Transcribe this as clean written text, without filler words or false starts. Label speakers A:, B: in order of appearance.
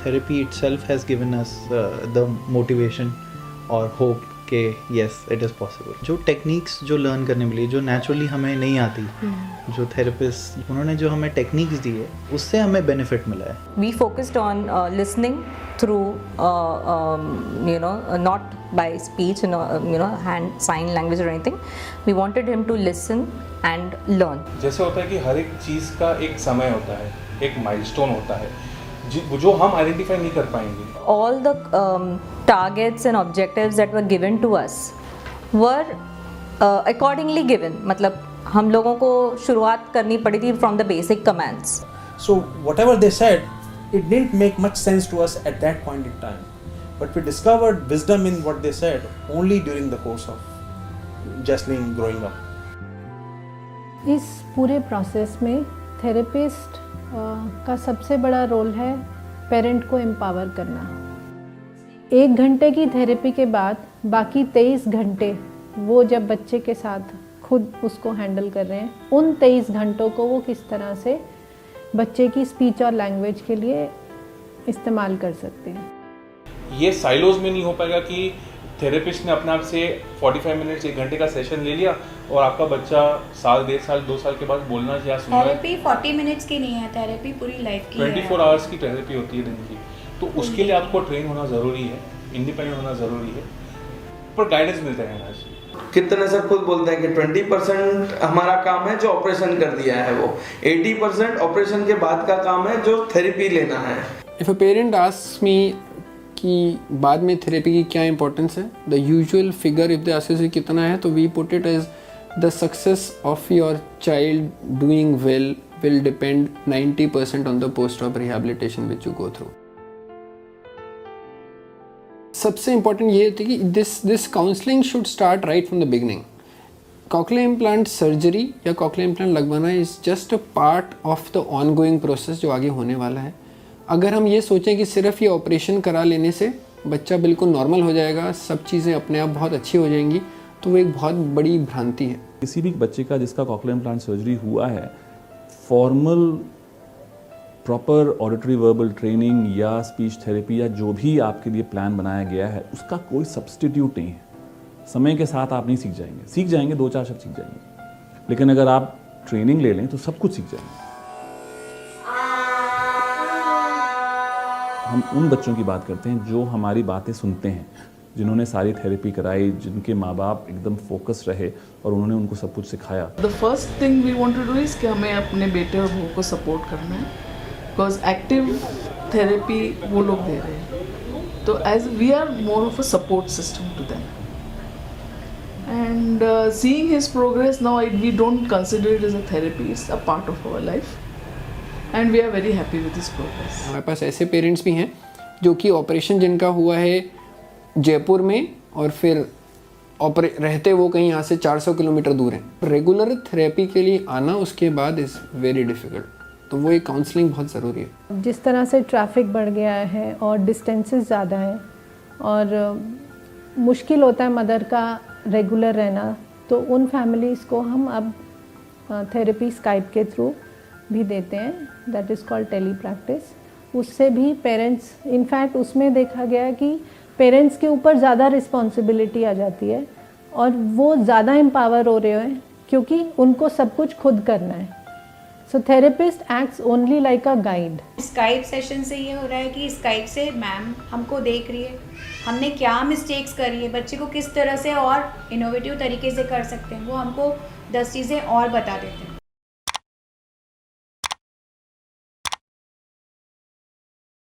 A: therapy itself has given us the motivation और hope कि yes it is possible. जो techniques जो learn करने मिली, जो नेचुरली हमें नहीं आती, जो थेरेपिस्ट उन्होंने जो हमें टेक्निक्स दी है, उससे हमें बेनिफिट मिला है.
B: We focused on listening through not by speech and hand sign language or anything. We wanted him to listen and learn.
C: जैसे होता है कि हर एक चीज़ का एक समय होता है, एक माइलस्टोन होता है जो हम आइडेंटिफाई नहीं कर पाएंगे.
B: All the targets and objectives that were given to us were accordingly given. मतलब हम लोगों को शुरुआत करनी पड़ी थी from the basic commands.
D: So whatever they said, it didn't make much sense to us at that point in time. But we discovered wisdom in what they said only during the course of Jaslyn growing up.
E: इस पूरे process में therapist का सबसे बड़ा role है parent को empower करना. 1 घंटे की थेरेपी के बाद बाकी 23 घंटे वो जब बच्चे के साथ खुद उसको हैंडल कर रहे हैं, उन 23 घंटों को वो किस तरह से बच्चे की स्पीच और लैंग्वेज के लिए इस्तेमाल कर सकते हैं.
C: ये साइलोज में नहीं हो पाएगा कि थेरेपिस्ट ने अपने आप से 45 मिनट्स 1 घंटे का सेशन ले लिया और आपका बच्चा साल 1.5 साल 2 साल के बाद बोलना या सुनना.
F: थेरेपी 40 मिनट्स की नहीं है, थेरेपी पूरी लाइफ की
C: 24 आवर्स की थेरेपी होती है दिन की. तो उसके लिए आपको ट्रेन होना ज़रूरी है, इंडिपेंडेंट होना ज़रूरी है, पर गाइडेंस मिलता रहना चाहिए.
G: कितने सब खुद बोलते हैं कि 20% हमारा काम है जो ऑपरेशन कर दिया है, वो 80% ऑपरेशन के बाद का काम है जो थेरेपी लेना है.
H: If a parent asks me कि बाद में थेरेपी की क्या इंपॉर्टेंस है, the usual figure if the ask कितना है, तो we put it as the success of your child doing well will depend 90% on the post of rehabilitation which you go through. सबसे इम्पॉर्टेंट ये होती है कि this counselling should start right from the beginning. Cochlear implant surgery या cochlear implant लगवाना is just a part of the on going process जो आगे होने वाला है. अगर हम ये सोचें कि सिर्फ ये ऑपरेशन करा लेने से बच्चा बिल्कुल नॉर्मल हो जाएगा, सब चीज़ें अपने आप बहुत अच्छी हो जाएंगी, तो वो एक बहुत बड़ी भ्रांति है.
I: किसी भी बच्चे का जिसका कॉकलियर इम्प्लांट सर्जरी हुआ है, formal proper auditory verbal training या स्पीच थेरेपी या जो भी आपके लिए प्लान बनाया गया है, उसका कोई सब्स्टिट्यूट नहीं है. समय के साथ आप नहीं सीख जाएंगे 2-4 शब्द सीख जाएंगे, लेकिन अगर आप ट्रेनिंग ले लें तो सब कुछ सीख जाएंगे. हम उन बच्चों की बात करते हैं जो हमारी बातें सुनते हैं, जिन्होंने सारी थेरेपी कराई, जिनके माँ बाप एकदम फोकस रहे और उन्होंने उनको सब कुछ सिखाया.
J: The first thing we want to do is कि हमें अपने बेटे और बहू को सपोर्ट करना है, बिकॉज एक्टिव थेरेपी वो लोग दे रहे हैं, तो as we are more of a support system to them. And seeing his progress now we don't consider it as a therapy, it's a part of our life. And we are very happy with this progress.
H: हमारे पास ऐसे parents भी हैं जो कि operation जिनका हुआ है जयपुर में और फिर रहते वो कहीं यहाँ से 400 किलोमीटर दूर हैं. रेगुलर थेरेपी के लिए आना उसके बाद इज़ वेरी डिफ़िकल्ट, तो वो एक काउंसलिंग बहुत ज़रूरी है.
E: जिस तरह से ट्रैफिक बढ़ गया है और डिस्टेंसेस ज़्यादा हैं और मुश्किल होता है मदर का रेगुलर रहना, तो उन फैमिलीज़ को हम अब थेरेपी स्काइप के थ्रू भी देते हैं, that is called tele practice. उससे भी पेरेंट्स, इनफैक्ट उसमें देखा गया है कि पेरेंट्स के ऊपर ज़्यादा रिस्पॉन्सिबिलिटी आ जाती है और वो ज़्यादा एम्पावर हो रहे हैं क्योंकि उनको सब कुछ खुद करना है. So therapist acts only like a guide.
F: Skype session से ये हो रहा है कि स्काइप से मैम हमको देख रही है, हमने क्या मिस्टेक्स करी है, बच्चे को किस तरह से और इनोवेटिव तरीके से कर सकते हैं, वो हमको 10 चीज़ें और बता देते हैं.